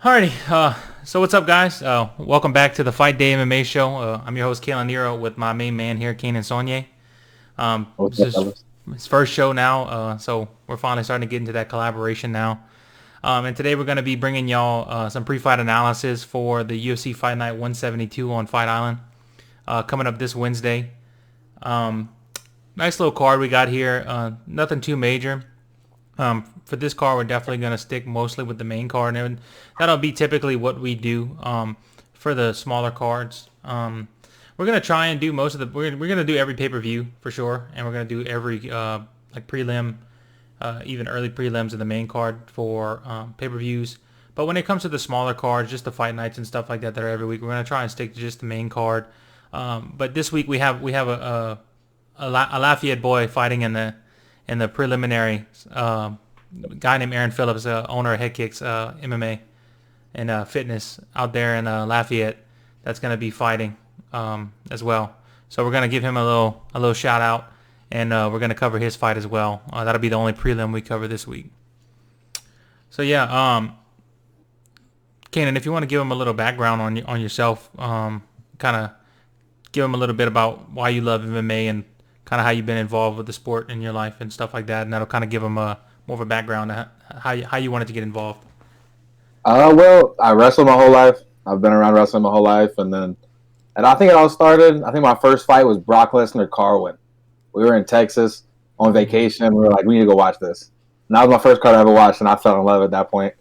Alrighty, so what's up, guys? Welcome back to the Fight Day MMA show. I'm your host, Kalen Nero, with my main man here, Keenan Sonye. What's This up, is fellas? his first show now, so we're finally starting to get into that collaboration now. And today we're going to be bringing y'all some pre-fight analysis for the UFC Fight Night 172 on Fight Island, coming up this Wednesday. Nice little card we got here. Nothing too major. For this card, we're definitely going to stick mostly with the main card, and that'll be typically what we do for the smaller cards. We're going to try and do most of the. We're going to do every pay-per-view for sure, and we're going to do every like prelim, even early prelims of the main card for pay-per-views. But when it comes to the smaller cards, just the fight nights and stuff like that are every week, we're going to try and stick to just the main card. But this week we have a Lafayette boy fighting in the preliminary, guy named Aaron Phillips, owner of Head Kicks MMA and fitness out there in Lafayette, that's going to be fighting as well. So we're going to give him a little shout out, and we're going to cover his fight as well. That'll be the only prelim we cover this week. So yeah, Kanan, if you want to give him a little background on yourself, kind of give him a little bit about why you love MMA and kind of how you've been involved with the sport in your life and stuff like that, and that'll kind of give them more of a background to how you wanted to get involved. Well, I wrestled my whole life. I've been around wrestling my whole life, and I think it all started. I think my first fight was Brock Lesnar Carwin. We were in Texas on vacation. We were like, we need to go watch this. And that was my first card I ever watched, and I fell in love at that point.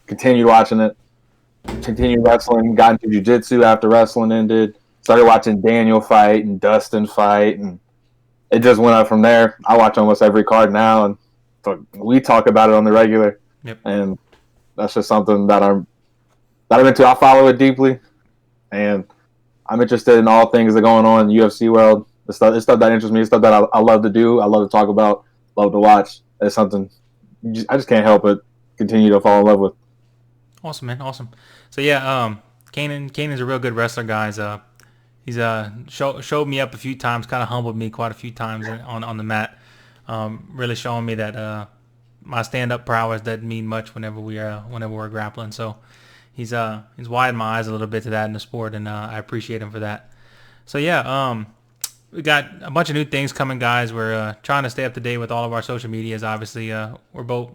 Continued watching it. Continued wrestling. Got into jiu-jitsu after wrestling ended. Started watching Daniel fight and Dustin fight, and it just went up from there. I watch almost every card now, and we talk about it on the regular. Yep. And that's just something that I'm into. I follow it deeply, and I'm interested in all things that are going on in the UFC world. It's stuff that interests me. It's stuff that I love to do. I love to talk about. Love to watch. It's something I just can't help but continue to fall in love with. Awesome, man. Awesome. So yeah, Kanan's a real good wrestler, guys. He's showed me up a few times, kind of humbled me quite a few times on the mat. Really showing me that my stand-up prowess doesn't mean much whenever we're grappling. So he's widened my eyes a little bit to that in the sport, and I appreciate him for that. So yeah, we got a bunch of new things coming, guys. We're trying to stay up to date with all of our social medias. Obviously, we're both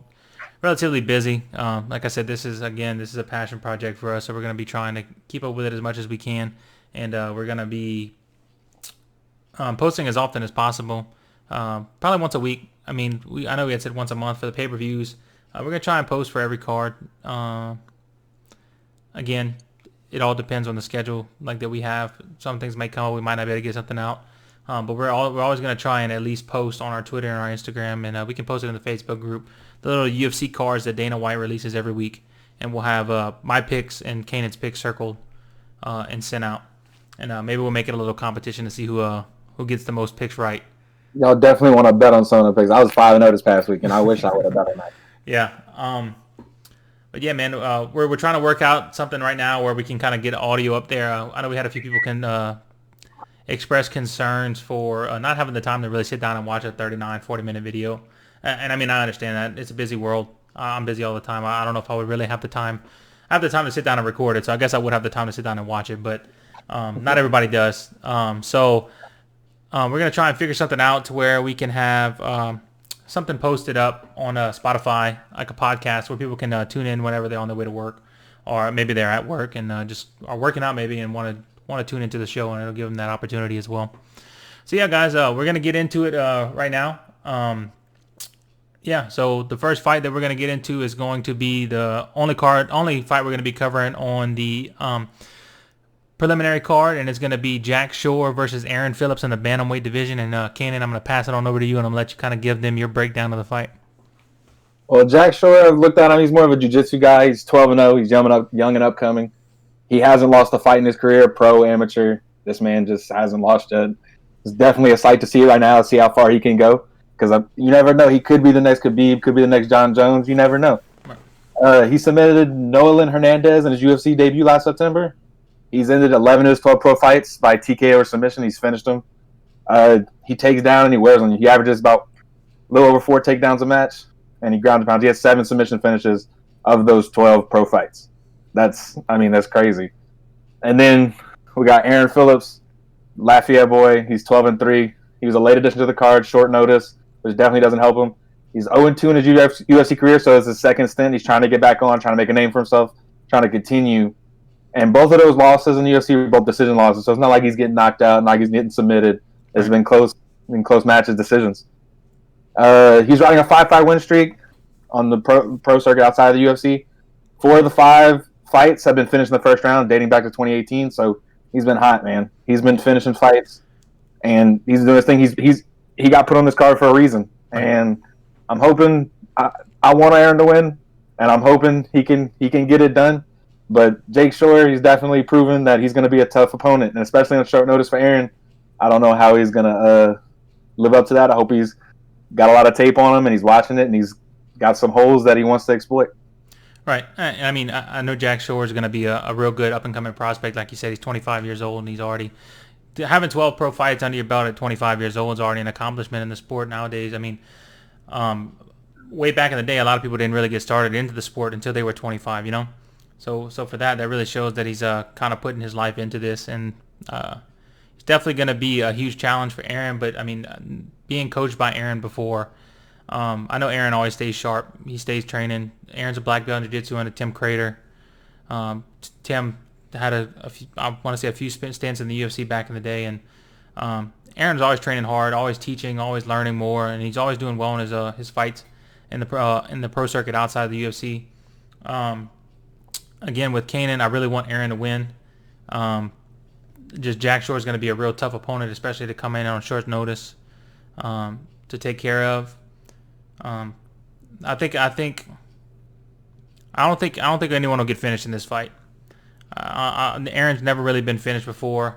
relatively busy. Like I said, this is a passion project for us, so we're going to be trying to keep up with it as much as we can, and we're going to be posting as often as possible. Probably once a week. I mean, I know we had said once a month for the pay-per-views. We're going to try and post for every card. Again, it all depends on the schedule like that we have. Some things may come up. We might not be able to get something out. But we're always going to try and at least post on our Twitter and our Instagram. And we can post it in the Facebook group. The little UFC cards that Dana White releases every week. And we'll have my picks and Kanan's picks circled and sent out. And maybe we'll make it a little competition to see who gets the most picks right. Y'all definitely want to bet on some of the picks. I was 5-0 this past week, and I wish I would have bet on that. Yeah. But yeah, man, we're trying to work out something right now where we can kind of get audio up there. I know we had a few people can express concerns for not having the time to really sit down and watch a 39, 40-minute video. And I mean, I understand that. It's a busy world. I'm busy all the time. I don't know if I would really have the time. I have the time to sit down and record it, so I guess I would have the time to sit down and watch it, but not everybody does. So we're going to try and figure something out to where we can have something posted up on Spotify, like a podcast, where people can tune in whenever they're on their way to work, or maybe they're at work and just are working out maybe and want to tune into the show, and it'll give them that opportunity as well. So yeah, guys, we're going to get into it right now. Yeah, so the first fight that we're going to get into is going to be the only fight we're going to be covering on the preliminary card, and it's going to be Jack Shore versus Aaron Phillips in the bantamweight division. And Kanan, I'm going to pass it on over to you, and I'm going to let you kind of give them your breakdown of the fight. Well, Jack Shore, I've looked at him. He's more of a jiu-jitsu guy. He's 12-0. He's young and upcoming. He hasn't lost a fight in his career, pro, amateur. This man just hasn't lost yet. It's definitely a sight to see right now, see how far he can go. Because you never know. He could be the next Khabib, could be the next John Jones. You never know. He submitted Nolan Hernandez in his UFC debut last September. He's ended 11 of his 12 pro fights by TKO or submission. He's finished them. He takes down and he wears them. He averages about a little over 4 takedowns a match, and he ground and pounds. He has 7 submission finishes of those 12 pro fights. That's crazy. And then we got Aaron Phillips, Lafayette boy. He's 12-3. He was a late addition to the card, short notice, which definitely doesn't help him. He's 0-2 in his UFC career, so it's his second stint. He's trying to get back on, trying to make a name for himself, trying to continue. And both of those losses in the UFC were both decision losses, so it's not like he's getting knocked out, not like he's getting submitted. It's been close matches, decisions. He's riding a 5-fight win streak on the pro circuit outside of the UFC. 4 of the 5 fights have been finished in the first round, dating back to 2018. So he's been hot, man. He's been finishing fights, and he's doing his thing. He got put on this card for a reason, and I'm hoping I want Aaron to win, and I'm hoping he can get it done. But Jake Shore, he's definitely proven that he's going to be a tough opponent, and especially on short notice for Aaron. I don't know how he's going to live up to that. I hope he's got a lot of tape on him, and he's watching it, and he's got some holes that he wants to exploit. Right. I mean, I know Jack Shore is going to be a real good up-and-coming prospect. Like you said, he's 25 years old, and he's already having 12 pro fights under your belt at 25 years old is already an accomplishment in the sport nowadays. I mean, way back in the day, a lot of people didn't really get started into the sport until they were 25, you know? So for that really shows that he's kind of putting his life into this, and it's definitely going to be a huge challenge for Aaron. But, I mean, being coached by Aaron before, I know Aaron always stays sharp. He stays training. Aaron's a black belt in jiu-jitsu under Tim Crater. Tim had a few stints in the UFC back in the day, and Aaron's always training hard, always teaching, always learning more, and he's always doing well in his fights in the pro circuit outside of the UFC. Again, with Kanan, I really want Aaron to win. Just Jack Shore is going to be a real tough opponent, especially to come in on short notice to take care of. I don't think anyone will get finished in this fight. Aaron's never really been finished before,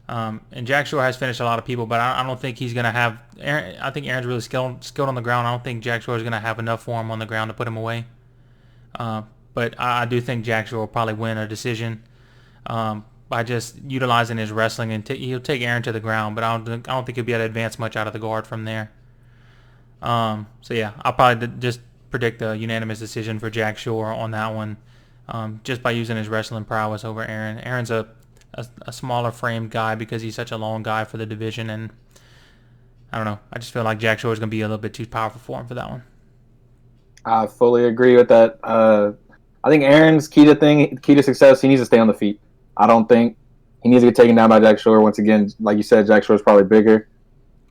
and Jack Shore has finished a lot of people, but I don't think he's gonna have. I think Aaron's really skilled on the ground. I don't think Jack Shore is gonna have enough for him on the ground to put him away. But I do think Jack Shore will probably win a decision by just utilizing his wrestling, and he'll take Aaron to the ground. But I don't think he'll be able to advance much out of the guard from there. So yeah, I'll probably just predict a unanimous decision for Jack Shore on that one, just by using his wrestling prowess over Aaron. Aaron's a smaller framed guy because he's such a long guy for the division, and I don't know. I just feel like Jack Shore is going to be a little bit too powerful for him for that one. I fully agree with that. I think Aaron's key to success, he needs to stay on the feet. I don't think he needs to get taken down by Jack Shore. Once again, like you said, Jack Shore is probably bigger.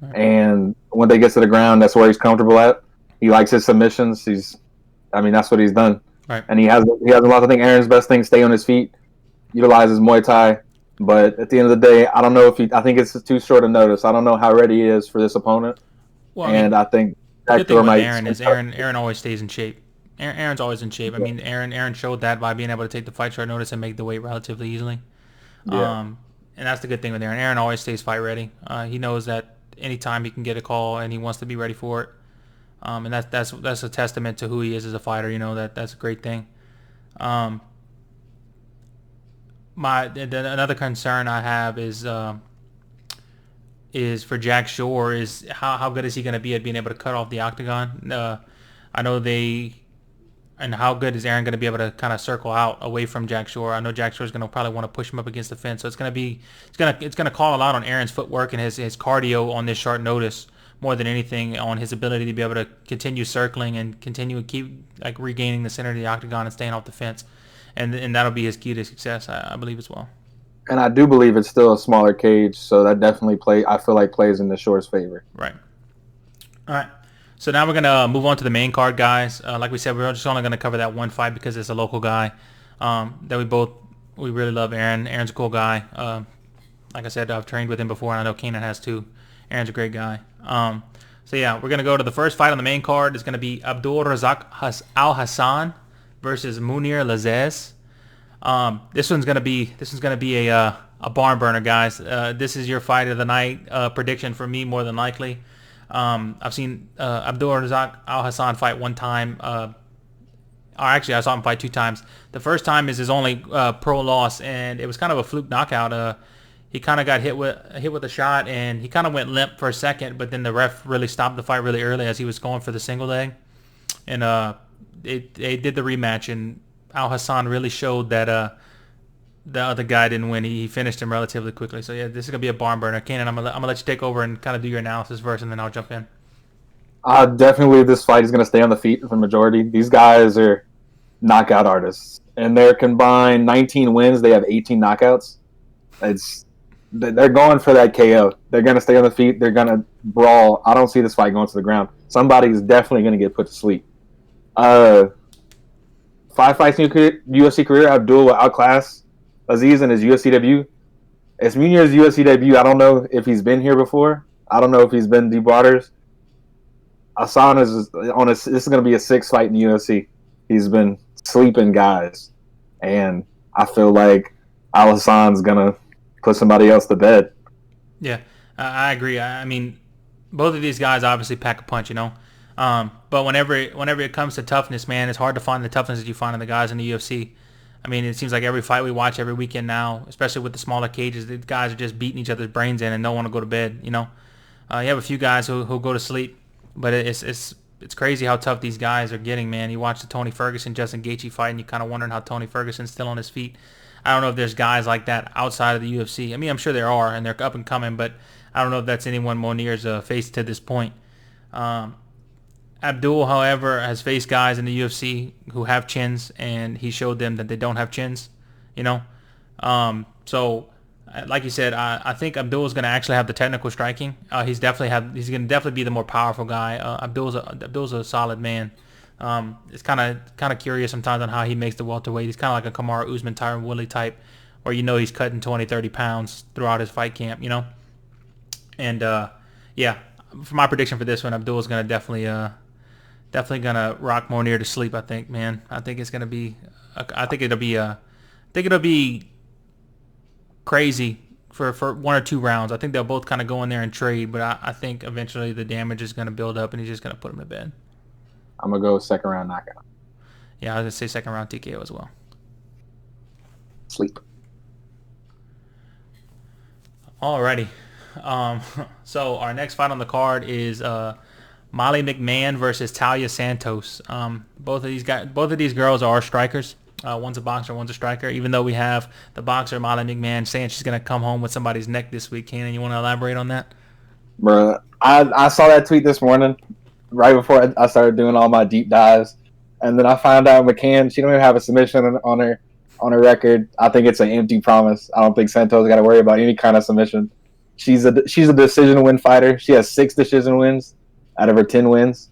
Right. And when they get to the ground, that's where he's comfortable at. He likes his submissions. That's what he's done. Right. And he has a lot. I think Aaron's best thing is stay on his feet, utilize his Muay Thai. But at the end of the day, I don't know I think it's too short a notice. I don't know how ready he is for this opponent. Well, I think the good thing with Aaron is Aaron always stays in shape. Aaron's always in shape. I mean, Aaron showed that by being able to take the fight short notice and make the weight relatively easily. Yeah. And that's the good thing with Aaron. Aaron always stays fight ready. He knows that anytime he can get a call, and he wants to be ready for it. And that's a testament to who he is as a fighter. You know, that's a great thing. Another concern I have is for Jack Shore is how good is he going to be at being able to cut off the octagon? I know and how good is Aaron going to be able to kind of circle out away from Jack Shore? I know Jack Shore is going to probably want to push him up against the fence, so it's going to call a lot on Aaron's footwork and his cardio on this short notice more than anything, on his ability to be able to continue circling and continue to keep regaining the center of the octagon and staying off the fence, and that'll be his key to success, I believe, as well. And I do believe it's still a smaller cage, so that definitely plays in the Shore's favor. Right. All right. So now we're going to move on to the main card, guys. Like we said, we're just only going to cover that one fight because it's a local guy that we really love Aaron. Aaron's a cool guy. Like I said, I've trained with him before, and I know Kanan has too. Aaron's a great guy. So yeah, we're going to go to the first fight on the main card. It's going to be Abdul Razak Al Hassan versus Munir Lazez. This one's going to be a barn burner, guys. This is your fight of the night prediction for me, more than likely. I've seen Abdul Razak Al Hassan fight one time. Actually, I saw him fight 2 times. The first time is his only pro loss, and it was kind of a fluke knockout. He kind of got hit with a shot, and he kind of went limp for a second, but then the ref really stopped the fight really early as he was going for the single leg, and they did the rematch, and Al Hassan really showed that the other guy didn't win. He finished him relatively quickly. So yeah, this is gonna be a barn burner. Kanan, I'm gonna let you take over and kind of do your analysis first, and then I'll jump in. I definitely believe this fight is going to stay on the feet for the majority. These guys are knockout artists. And their combined 19 wins, they have 18 knockouts. It's they're going for that KO. They're going to stay on the feet. They're going to brawl. I don't see this fight going to the ground. Somebody's definitely going to get put to sleep. 5 fights in your UFC career. Abdul will outclass Aziz in his UFC debut. It's Munir's UFC debut. I don't know if he's been here before. I don't know if he's been deep waters. Hassan is on this is going to be a 6th fight in the UFC. He's been sleeping guys, and I feel like Al Hassan's going to put somebody else to bed. Yeah, I agree. I mean, both of these guys obviously pack a punch, you know. But whenever it comes to toughness, man, it's hard to find the toughness that you find in the guys in the UFC. I mean, it seems like every fight we watch every weekend now, especially with the smaller cages, the guys are just beating each other's brains in and don't want to go to bed, you know. You have a few guys who go to sleep. But it's crazy how tough these guys are getting, man. You watch the Tony Ferguson, Justin Gaethje fight, and you kind of wondering how Tony Ferguson's still on his feet. I don't know if there's guys like that outside of the UFC. I mean, I'm sure there are, and they're up and coming, but I don't know if that's anyone Monir's faced to this point. Abdul, however, has faced guys in the UFC who have chins, and he showed them that they don't have chins, you know. So like you said, I think Abdul is going to actually have the technical striking. He's going to definitely be the more powerful guy. Abdul's a solid man. It's kind of curious sometimes on how he makes the welterweight. He's kind of like a Kamaru Usman, Tyron Woodley type, where you know he's cutting 20, 30 pounds throughout his fight camp, you know. And yeah, for my prediction for this one, Abdul is going to definitely gonna rock Monir to sleep. I think, man. I think it'll be crazy for 1 or 2 rounds. I think they'll both kind of go in there and trade, but I think eventually the damage is going to build up and he's just going to put him to bed. I'm going to go 2nd round knockout. Yeah, I was going to say 2nd round TKO as well. Sleep. Alrighty. So our next fight on the card is Molly McMahon versus Talia Santos. Both of these girls are strikers. One's a boxer, one's a striker. Even though we have the boxer Molly McMahon saying she's gonna come home with somebody's neck this week. Kanan, you want to elaborate on that? Bruh, I saw that tweet this morning, right before I started doing all my deep dives, and then I found out McCann, she don't even have a submission on her record. I think it's an empty promise. I don't think Santos got to worry about any kind of submission. She's a decision win fighter. She has 6 decision wins out of her 10 wins.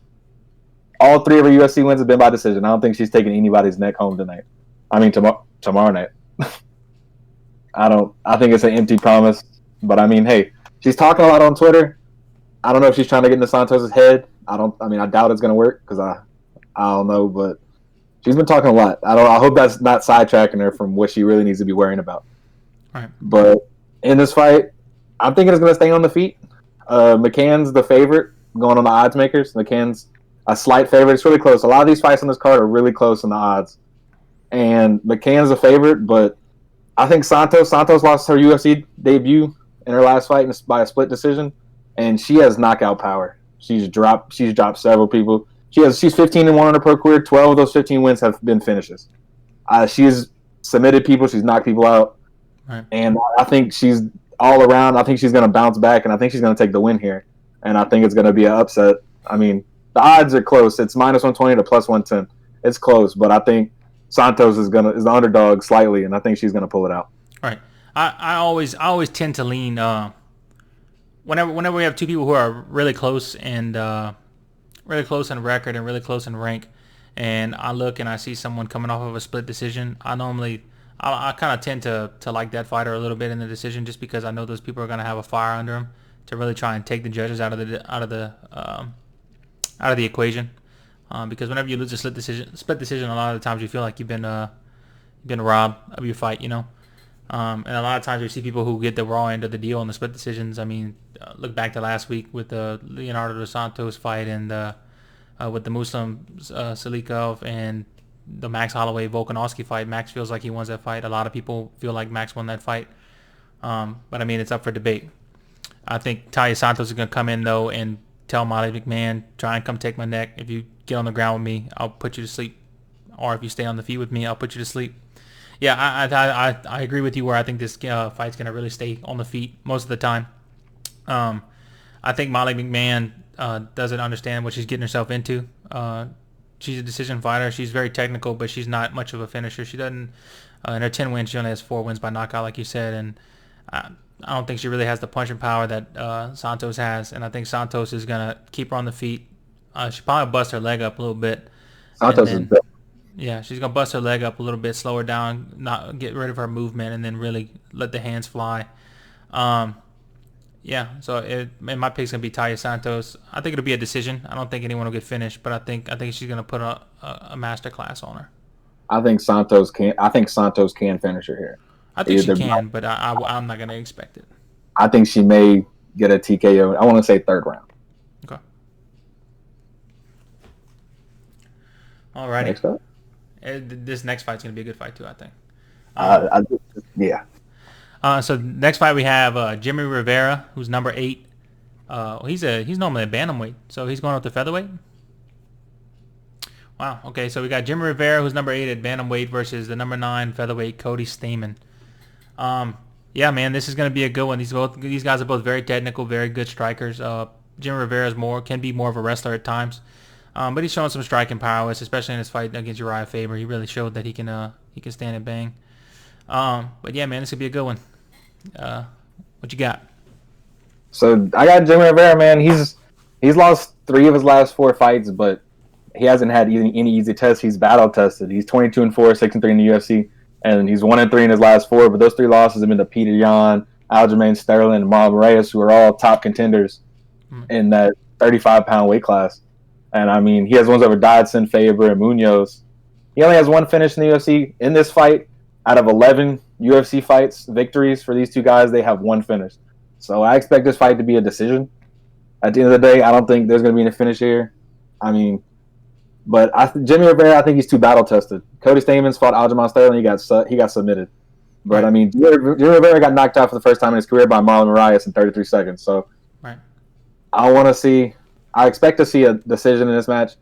All 3 of her UFC wins have been by decision. I don't think she's taking anybody's neck home tonight. I mean, tomorrow night. I think it's an empty promise. But, I mean, hey, she's talking a lot on Twitter. I don't know if she's trying to get into Santos' head. I doubt it's going to work because I don't know. But she's been talking a lot. I hope that's not sidetracking her from what she really needs to be worrying about. All right. But in this fight, I'm thinking it's going to stay on the feet. McCann's the favorite going on the odds makers. McCann's a slight favorite. It's really close. A lot of these fights on this card are really close in the odds. And McCann's a favorite, but I think Santos lost her UFC debut in her last fight by a split decision, and she has knockout power. She's dropped several people. She's 15-1 in her pro career. 12 of those 15 wins have been finishes. She's submitted people. She's knocked people out. Right. And I think she's all around. I think she's going to bounce back, and I think she's going to take the win here. And I think it's going to be an upset. I mean, the odds are close. It's -120 to +110. It's close, but I think Santos is the underdog slightly, and I think she's gonna pull it out. Right. I always tend to lean whenever we have 2 people who are really close and really close in record and really close in rank, and I look and I see someone coming off of a split decision. I kind of tend to like that fighter a little bit in the decision just because I know those people are gonna have a fire under them to really try and take the judges out of the equation. Because whenever you lose a split decision, a lot of the times you feel like you've been robbed of your fight, you know. And a lot of times you see people who get the raw end of the deal on the split decisions. I mean, look back to last week with the Leonardo dos Santos fight and with the Muslim Salikov and the Max Holloway Volkanovski fight. Max feels like he wins that fight. A lot of people feel like Max won that fight. But I mean, it's up for debate. I think Talia Santos is going to come in though and tell Molly McMahon, try and come take my neck. If you get on the ground with me, I'll put you to sleep. or if you stay on the feet with me, I'll put you to sleep. Yeah, I agree with you where I think this fight's going to really stay on the feet most of the time. I think Molly McMahon doesn't understand what she's getting herself into. She's a decision fighter. She's very technical, but she's not much of a finisher. She doesn't. In her 10 wins, she only has 4 wins by knockout, like you said, and I don't think she really has the punching power that Santos has. And I think Santos is gonna keep her on the feet. She probably bust her leg up a little bit. Santos is good. Yeah, she's gonna bust her leg up a little bit, slow her down, not get rid of her movement, and then really let the hands fly. Yeah, so my pick's gonna be Taia Santos. I think it'll be a decision. I don't think anyone will get finished, but I think she's gonna put a master class on her. I think Santos can. I think Santos can finish her here. I think she can, but I'm not gonna expect it. I think she may get a TKO. I want to say 3rd round. Okay. Alrighty. Next up. This next fight's gonna be a good fight too, I think. Yeah. So next fight we have Jimmy Rivera, who's number 8. He's normally a bantamweight, so he's going up to featherweight. Wow. Okay, so we got Jimmy Rivera, who's number 8 at bantamweight, versus the number 9 featherweight Cody Stamann. Yeah, man, this is going to be a good one. These guys are both very technical, very good strikers. Jimmy Rivera can be more of a wrestler at times, but he's showing some striking prowess, especially in his fight against Uriah Faber. He really showed that he can stand and bang. But yeah, man, this could be a good one. What you got? So I got Jimmy Rivera, man. He's lost 3 of his last 4 fights, but he hasn't had any easy tests. He's battle tested. He's 22-4, 6-3 in the UFC, and he's 1-3 in his last 4. But those 3 losses have been to Peter Yan, Aljamain Sterling, and Marlon Moraes, who are all top contenders in that 35-pound weight class. And I mean, he has ones over Dodson, Faber, and Munoz. He only has 1 finish in the UFC. In this fight, out of 11 UFC fights, victories for these 2 guys, they have 1 finish. So I expect this fight to be a decision. At the end of the day, I don't think there's going to be any finish here. I mean, but Jimmy Rivera, I think he's too battle tested. Cody Stamann's fought Aljamain Sterling, he got submitted. But I mean, Jimmy Rivera got knocked out for the first time in his career by Marlon Moraes in 33 seconds. So I expect to see a decision in this match.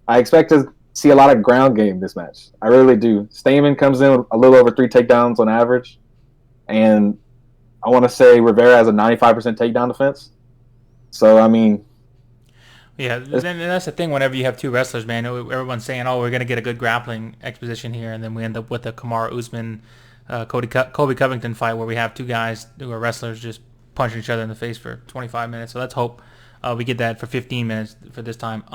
I expect to see a lot of ground game this match. I really do. Stamann comes in with a little over 3 takedowns on average, and I want to say Rivera has a 95% takedown defense. So I mean. Yeah, and that's the thing. Whenever you have 2 wrestlers, man, everyone's saying, "Oh, we're gonna get a good grappling exposition here," and then we end up with a Kamaru Usman, Colby Covington fight where we have 2 guys who are wrestlers just punching each other in the face for 25 minutes. So let's hope we get that for 15 minutes for this time.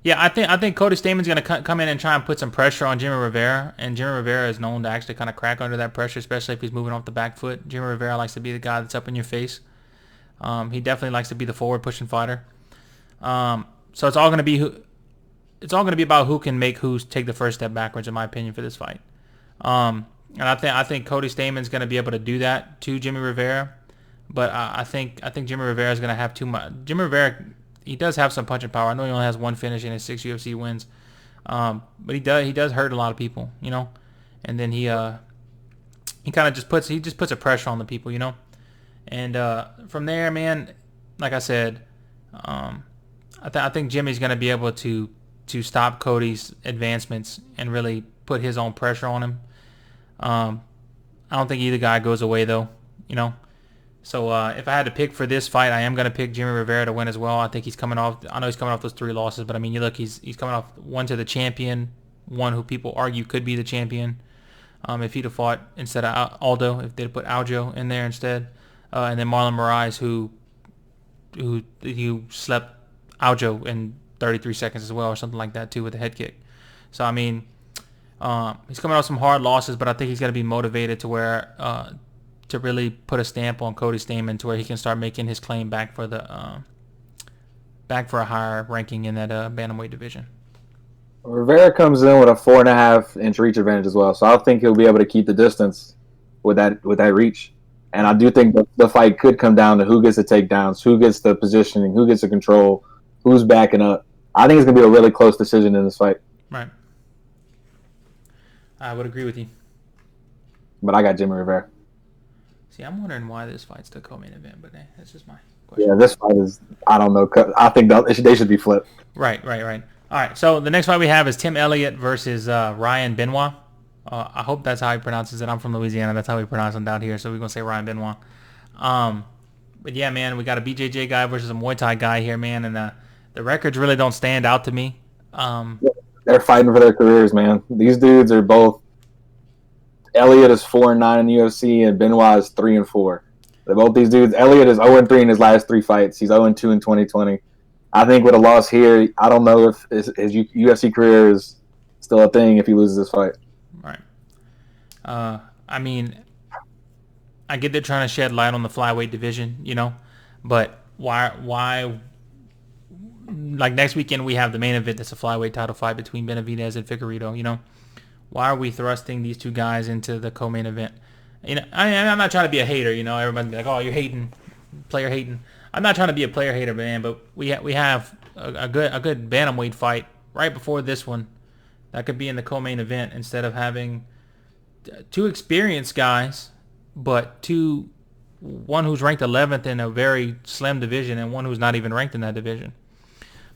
Yeah, I think Cody Stamann's gonna come in and try and put some pressure on Jimmy Rivera, and Jimmy Rivera is known to actually kind of crack under that pressure, especially if he's moving off the back foot. Jimmy Rivera likes to be the guy that's up in your face. He definitely likes to be the forward pushing fighter. So it's all gonna be about who can make who take the first step backwards, in my opinion, for this fight. And I think Cody Stamann's gonna be able to do that to Jimmy Rivera, but I think Jimmy Rivera is gonna have too much. Jimmy Rivera, he does have some punching power. I know he only has 1 finish in his 6 UFC wins, but he does hurt a lot of people, you know. And then he kind of just puts a pressure on the people, you know. And from there, man, like I said, I think Jimmy's going to be able to stop Cody's advancements and really put his own pressure on him. I don't think either guy goes away, though, you know. So if I had to pick for this fight, I am going to pick Jimmy Rivera to win as well. I think he's coming off. I know he's coming off those 3 losses, but I mean, you look, he's coming off 1 to the champion, 1 who people argue could be the champion. If he'd have fought instead of Aldo, if they'd put Aljo in there instead, and then Marlon Moraes, who slept Aljo in 33 seconds as well, or something like that too, with a head kick. So I mean, he's coming off some hard losses, but I think he's going to be motivated to where to really put a stamp on Cody Stamann to where he can start making his claim back for a higher ranking in that bantamweight division. Rivera comes in with a 4.5-inch reach advantage as well, so I think he'll be able to keep the distance with that reach. And I do think the fight could come down to who gets the takedowns, who gets the positioning, who gets the control, who's backing up. I think it's going to be a really close decision in this fight. Right. I would agree with you. But I got Jimmy Rivera. See, I'm wondering why this fight's the co-main event, but that's just my question. Yeah, this fight is, I don't know. I think they should be flipped. Right. All right, so the next fight we have is Tim Elliott versus Ryan Benoit. I hope that's how he pronounces it. I'm from Louisiana. That's how we pronounce him down here. So we're going to say Ryan Benoit. But yeah, man, we got a BJJ guy versus a Muay Thai guy here, man. And the records really don't stand out to me. They're fighting for their careers, man. These dudes are both. Elliott is 4-9 in the UFC, and Benoit is 3-4. They're both these dudes. Elliott is 0-3 in his last 3 fights. He's 0-2 in 2020. I think with a loss here, I don't know if his UFC career is still a thing if he loses this fight. Right. I mean, I get they're trying to shed light on the flyweight division, but why? Like next weekend we have the main event. That's a flyweight title fight between Benavidez and Figueiredo. Why are we thrusting these two guys into the co-main event? I'm not trying to be a hater. Everybody be like, "Oh, you're hating, player hating." I'm not trying to be a player hater, man. But we have a good bantamweight fight right before this one that could be in the co-main event instead of having two experienced guys, but one who's ranked 11th in a very slim division and one who's not even ranked in that division.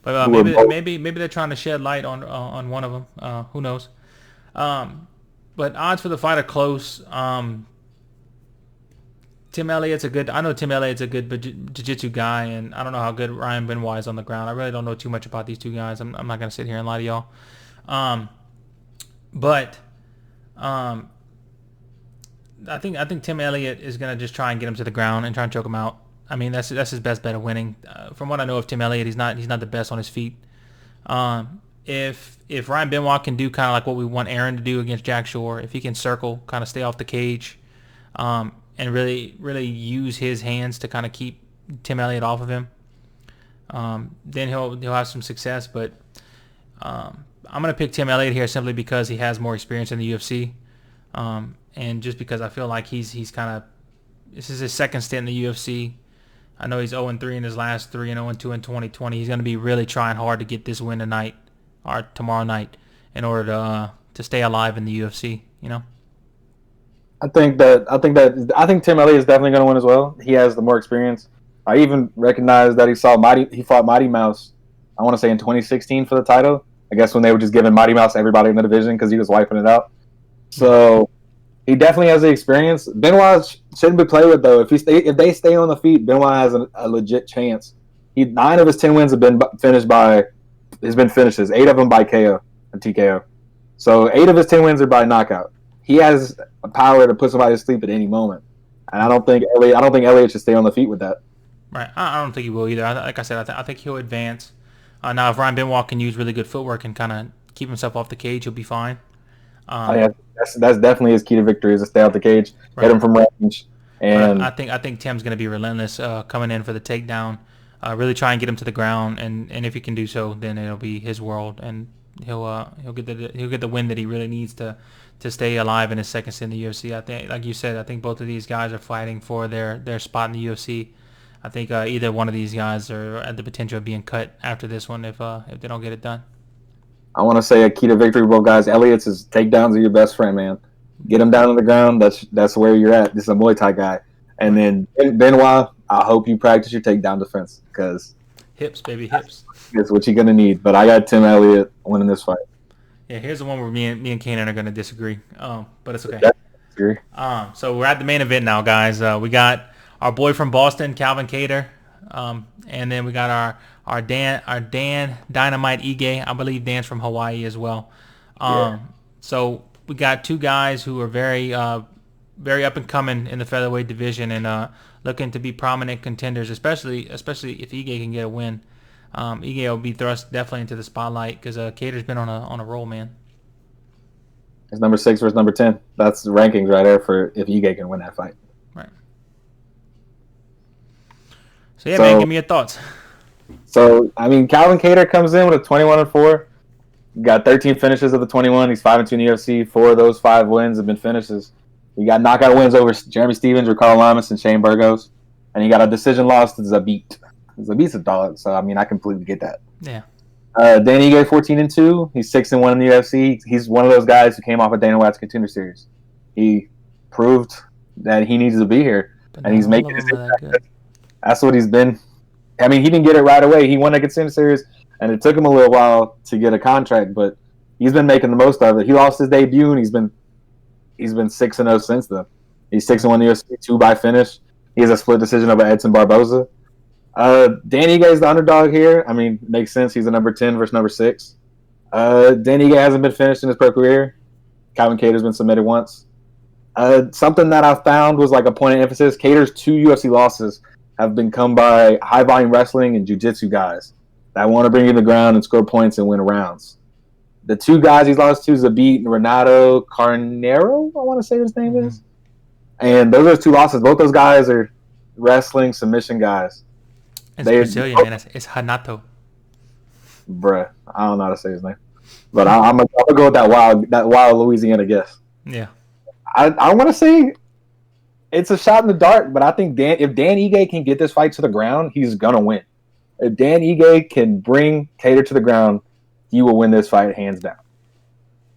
But maybe they're trying to shed light on one of them. Who knows? But odds for the fight are close. Tim Elliott's I know Tim Elliott's a good jiu-jitsu guy, and I don't know how good Ryan Benoit is on the ground. I really don't know too much about these two guys. I'm not going to sit here and lie to y'all. But I think Tim Elliott is going to just try and get him to the ground and try and choke him out. I mean, that's his best bet of winning. From what I know of Tim Elliott, he's not the best on his feet. If Ryan Benoit can do kind of like what we want Aaron to do against Jack Shore, if he can circle, kind of stay off the cage, and really use his hands to kind of keep Tim Elliott off of him, then he'll have some success. But I'm gonna pick Tim Elliott here simply because he has more experience in the UFC, and just because I feel like he's kind of, this is his second stint in the UFC. I know he's 0-3 in his last 3 and 0-2 in 2020. He's going to be really trying hard to get this win tonight or tomorrow night in order to stay alive in the UFC. I think Tim Elliott is definitely going to win as well. He has the more experience. I even recognize that he fought Mighty Mouse. I want to say in 2016 for the title. I guess when they were just giving Mighty Mouse everybody in the division because he was wiping it out. So he definitely has the experience. Benoit shouldn't be played with though. If they stay on the feet, Benoit has a legit chance. 9 of his 10 wins have been finishes. 8 of them by KO and TKO. So 8 of his 10 wins are by knockout. He has a power to put somebody to sleep at any moment, and I don't think Elliott should stay on the feet with that. Right. I don't think he will either. Like I said, I think he'll advance. Now, if Ryan Benoit can use really good footwork and kind of keep himself off the cage, he'll be fine. That's definitely his key to victory is to stay out the cage, hit him from range. And I think Tim's going to be relentless coming in for the takedown, really try and get him to the ground, and if he can do so, then it'll be his world, and he'll get the win that he really needs to stay alive in his second stint in the UFC. I think, like you said, I think both of these guys are fighting for their spot in the UFC. I think either one of these guys are at the potential of being cut after this one if they don't get it done. I want to say a key to victory for both guys. Elliott's is takedowns are your best friend, man. Get him down on the ground. That's where you're at. This is a Muay Thai guy. And then Benoit, I hope you practice your takedown defense because hips, baby, hips. That's what you're gonna need. But I got Tim Elliott winning this fight. Yeah, here's the one where me and Kanan are gonna disagree. But it's okay. Disagree. So we're at the main event now, guys. We got our boy from Boston, Calvin Kattar, and then we got our Dan Dynamite Ige. I believe Dan's from Hawaii as well. So we got two guys who are very up and coming in the featherweight division and looking to be prominent contenders, especially if Ige can get a win. Ige will be thrust definitely into the spotlight because Kattar's been on a roll, man. It's number 6 versus number 10. That's the rankings right there for if Ige can win that fight. Right. So yeah, man, give me your thoughts. So I mean, Calvin Kattar comes in with a 21-4. Got 13 finishes of the 21. He's 5-2 in the UFC. 4 of those 5 wins have been finishes. He got knockout wins over Jeremy Stevens, Ricardo Lamas, and Shane Burgos. And he got a decision loss to Zabit. Zabit's a dog, so I mean, I completely get that. Yeah. Danny Ige 14-2. He's 6-1 in the UFC. He's one of those guys who came off of Dana White's Contender Series. He proved that he needs to be here, and he's making his impact. That's what he's been I mean, he didn't get it right away. He won a contender series, and it took him a little while to get a contract, but he's been making the most of it. He lost his debut, and he's been 6-0 since then. He's 6-1 UFC, 2 by finish. He has a split decision over Edson Barboza. Dan Ige is the underdog here. I mean, makes sense. He's a number 10 versus number 6. Dan Ige hasn't been finished in his pro career. Calvin Kattar's been submitted once. Something that I found was like a point of emphasis. Kattar's 2 UFC losses have been come by high volume wrestling and jiu-jitsu guys that want to bring you to the ground and score points and win rounds. The 2 guys he's lost to is Zabit and Renato Carneiro, I want to say his name is. And those are his 2 losses. Both those guys are wrestling submission guys. It's Brazilian, man. It's Hanato. Bruh, I don't know how to say his name. But I'm gonna go with that wild Louisiana guess. Yeah. I want to say it's a shot in the dark, but I think if Dan Ige can get this fight to the ground, he's gonna win. If Dan Ige can bring Kattar to the ground, he will win this fight hands down.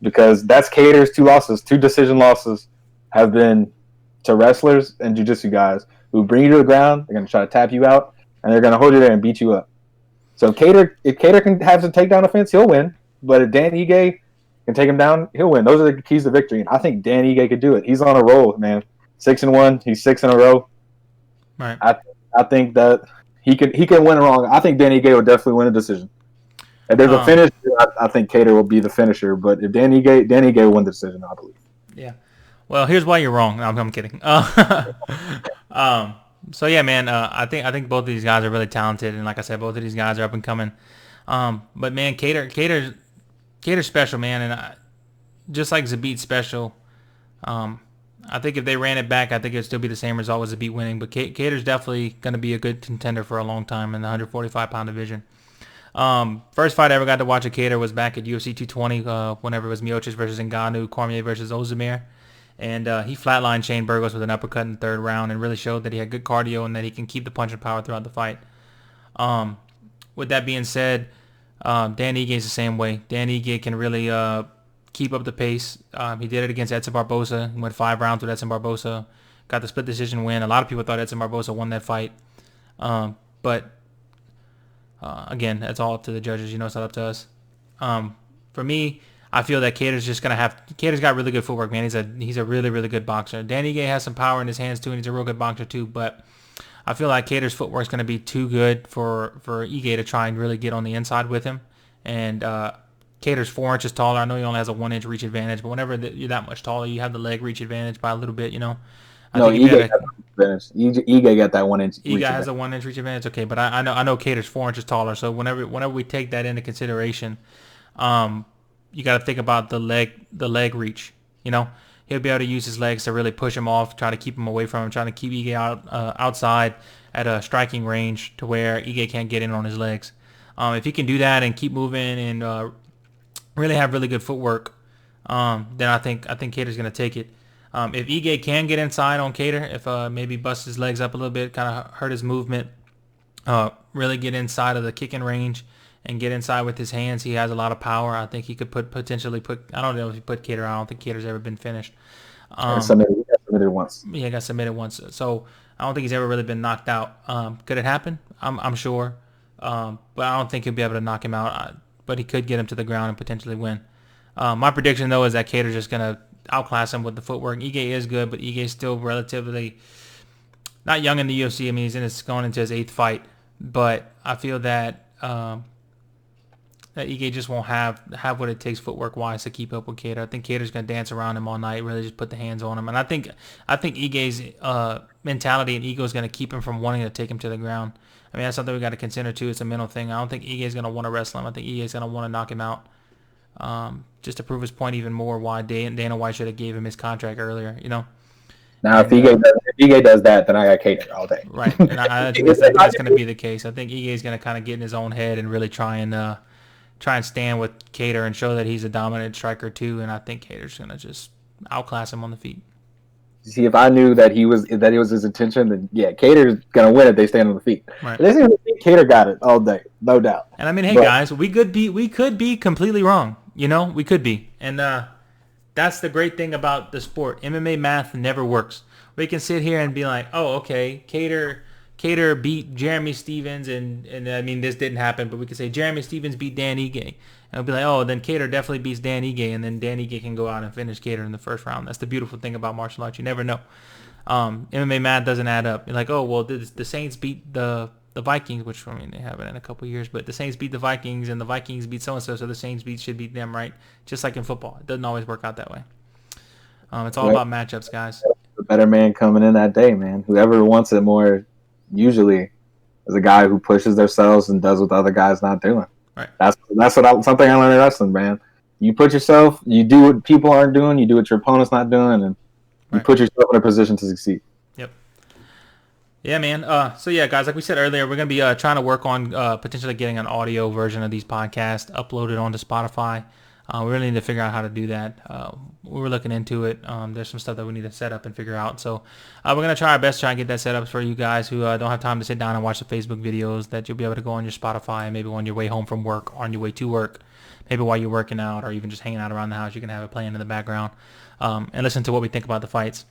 Because that's Kattar's 2 losses. 2 decision losses have been to wrestlers and jiu-jitsu guys who bring you to the ground. They're gonna try to tap you out, and they're gonna hold you there and beat you up. So if Kattar can have some takedown offense, he'll win. But if Dan Ige can take him down, he'll win. Those are the keys to victory, and I think Dan Ige could do it. He's on a roll, man. 6-1. He's 6 in a row. Right. I think that he can win it wrong. I think Dan Ige will definitely win a decision. If there's a finish, I think Kattar will be the finisher. But if Dan Ige will win the decision, I believe. Yeah. Well, here's why you're wrong. No, I'm kidding. So yeah, man. I think both of these guys are really talented, and like I said, both of these guys are up and coming. But man, Kattar's special, man, and just like Zabit's special. I think if they ran it back, I think it'd still be the same result as Zabit winning. But Kattar's definitely going to be a good contender for a long time in the 145-pound division. First fight I ever got to watch of Kattar was back at UFC 220, whenever it was Miocic versus Ngannou, Cormier versus Ozdemir. And he flatlined Shane Burgos with an uppercut in the 3rd round and really showed that he had good cardio and that he can keep the punching power throughout the fight. With that being said, Dan Ige is the same way. Dan Ige can really keep up the pace. He did it against Edson Barboza. He went 5 rounds with Edson Barboza. Got the split decision win. A lot of people thought Edson Barboza won that fight. But again, that's all up to the judges. It's not up to us. For me, I feel that Kattar's got really good footwork, man. He's a really, really good boxer. Dan Ige has some power in his hands too, and he's a real good boxer too. But I feel like Kattar's footwork is going to be too good for Ige to try and really get on the inside with him. And Kattar's 4 inches taller. I know he only has a 1-inch reach advantage, but whenever you're that much taller, you have the leg reach advantage by a little bit. Ige got that 1-inch. Ige has a 1-inch reach advantage. Okay, but I know Kattar's 4 inches taller. So whenever we take that into consideration, you got to think about the leg reach. He'll be able to use his legs to really push him off, try to keep him away from him, trying to keep Ige outside at a striking range to where Ige can't get in on his legs. If he can do that and keep moving and really have really good footwork, then I think Kattar's going to take it. If Ige can get inside on Kattar, if maybe bust his legs up a little bit, kind of hurt his movement, really get inside of the kicking range and get inside with his hands, he has a lot of power. I think he could potentially put. I don't know if he put Kattar out. I don't think Kattar's ever been finished. He got submitted once. Yeah, he got submitted once. So I don't think he's ever really been knocked out. Could it happen? I'm sure. But I don't think he'll be able to knock him out. But he could get him to the ground and potentially win. My prediction, though, is that Kattar's just going to outclass him with the footwork. Ige is good, but Ige is still relatively not young in the UFC. I mean, he's going into his 8th fight. But I feel that that Ige just won't have what it takes footwork-wise to keep up with Kattar. I think Kattar's going to dance around him all night, really just put the hands on him. And I think Ige's mentality and ego is going to keep him from wanting to take him to the ground. I mean, that's something we got to consider, too. It's a mental thing. I don't think Ige is going to want to wrestle him. I think Ige is going to want to knock him out just to prove his point even more why Dana White should have gave him his contract earlier, Now, if Ige does that, then I got Kattar all day. Right. And I think that's going to be the case. I think Ige is going to kind of get in his own head and really try and stand with Kattar and show that he's a dominant striker, too. And I think Kattar's going to just outclass him on the feet. See, if I knew that it was his intention, then yeah, Kattar's gonna win if they stand on the feet. Right. If they stand on the feet, Kattar got it all day, no doubt. And I mean, hey guys, we could be completely wrong. We could be, and that's the great thing about the sport. MMA math never works. We can sit here and be like, oh, okay, Kattar Cater beat Jeremy Stevens, and I mean, this didn't happen, but we could say Jeremy Stevens beat Dan Ige. And it'll be like, oh, then Cater definitely beats Dan Ige, and then Dan Ige can go out and finish Cater in the first round. That's the beautiful thing about martial arts. You never know. MMA math doesn't add up. You're like, oh, well, the Saints beat the Vikings, which, I mean, they haven't in a couple of years, but the Saints beat the Vikings, and the Vikings beat so-and-so, so the Saints should beat them, right? Just like in football. It doesn't always work out that way. It's all about matchups, guys. The better man coming in that day, man. Whoever wants it more usually is a guy who pushes themselves and does what the other guy's not doing. Right. That's something I learned in wrestling, man. You put yourself, you do what people aren't doing, you do what your opponent's not doing, and you put yourself in a position to succeed. Yep. Yeah, man. So yeah, guys, like we said earlier, we're gonna be trying to work on potentially getting an audio version of these podcasts uploaded onto Spotify. We really need to figure out how to do that. We're looking into it. There's some stuff that we need to set up and figure out. So we're going to try our best to try and get that set up for you guys who don't have time to sit down and watch the Facebook videos, that you'll be able to go on your Spotify and maybe on your way home from work or on your way to work, maybe while you're working out or even just hanging out around the house. You can have it playing in the background and listen to what we think about the fights.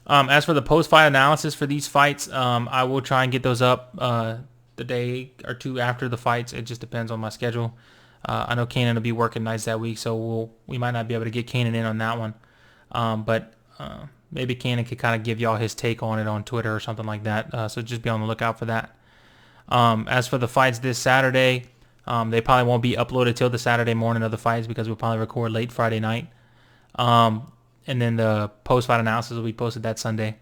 As for the post-fight analysis for these fights, I will try and get those up the day or two after the fights. It just depends on my schedule. I know Kanan will be working nights that week, so we might not be able to get Kanan in on that one. But maybe Kanan could kind of give y'all his take on it on Twitter or something like that. So just be on the lookout for that. As for the fights this Saturday, they probably won't be uploaded till the Saturday morning of the fights because we'll probably record late Friday night. And then the post-fight analysis will be posted that Sunday.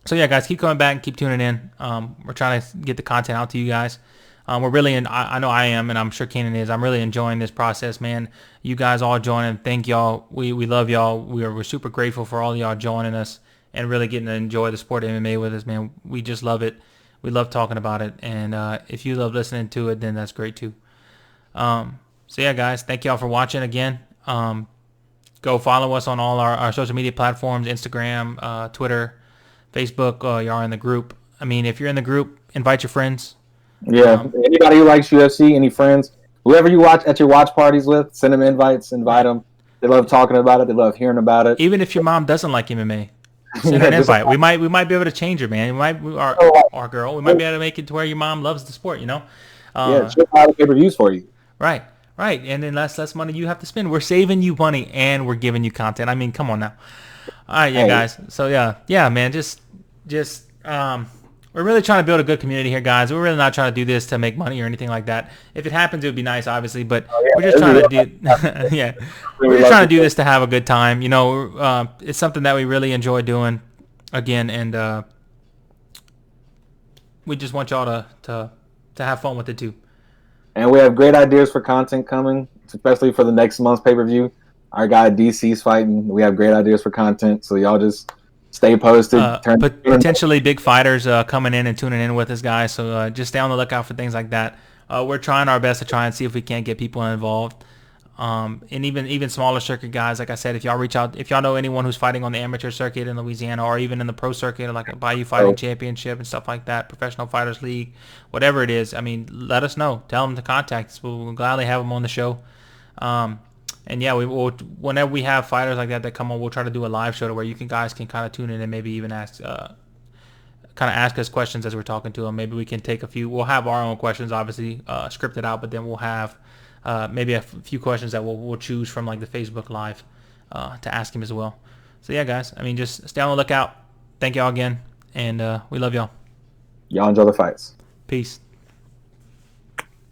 So yeah, guys, keep coming back and keep tuning in. We're trying to get the content out to you guys. We're really I know I am, and I'm sure Kanan is. I'm really enjoying this process, man. You guys all joining. Thank y'all. We love y'all. We're super grateful for all y'all joining us and really getting to enjoy the sport of MMA with us, man. We just love it. We love talking about it. And if you love listening to it, then that's great too. So yeah, guys, thank y'all for watching again. Go follow us on all our social media platforms, Instagram, Twitter, Facebook. Y'all in the group. I mean, if you're in the group, invite your friends. Yeah, anybody who likes UFC, any friends, whoever you watch at your watch parties with, send them invites, invite them. They love talking about it. They love hearing about it. Even if your mom doesn't like MMA, send her an invite. We might be able to change her, man. Our girl. We might be able to make it to where your mom loves the sport. You know. Yeah, she'll buy the pay-per-views for you. Right. And then less money you have to spend. We're saving you money and we're giving you content. I mean, come on now. All right, yeah, guys. So yeah, man. Just we're really trying to build a good community here, guys. We're really not trying to do this to make money or anything like that. If it happens, it would be nice, obviously, but we're just trying to do we're just trying to do this to have a good time. You know, it's something that we really enjoy doing again, and we just want y'all to have fun with it too. And we have great ideas for content coming, especially for the next month's pay-per-view. Our guy DC's fighting. We have great ideas for content, so y'all just stay posted. But potentially big fighters coming in and tuning in with us, guys. So just stay on the lookout for things like that. We're trying our best to try and see if we can't get people involved. And even smaller circuit guys, like I said, if y'all reach out, if y'all know anyone who's fighting on the amateur circuit in Louisiana or even in the pro circuit, like a Bayou Fighting Championship and stuff like that, Professional Fighters League, whatever it is, I mean, let us know. Tell them to contact us. We'll gladly have them on the show. And yeah, we will. Whenever we have fighters like that come on, we'll try to do a live show to where you guys can kind of tune in and maybe even ask us questions as we're talking to them. Maybe we can take a few. We'll have our own questions, obviously scripted out, but then we'll have maybe a few questions that we'll choose from like the Facebook Live to ask him as well. So yeah, guys. I mean, just stay on the lookout. Thank y'all again, and we love y'all. Y'all enjoy the fights. Peace.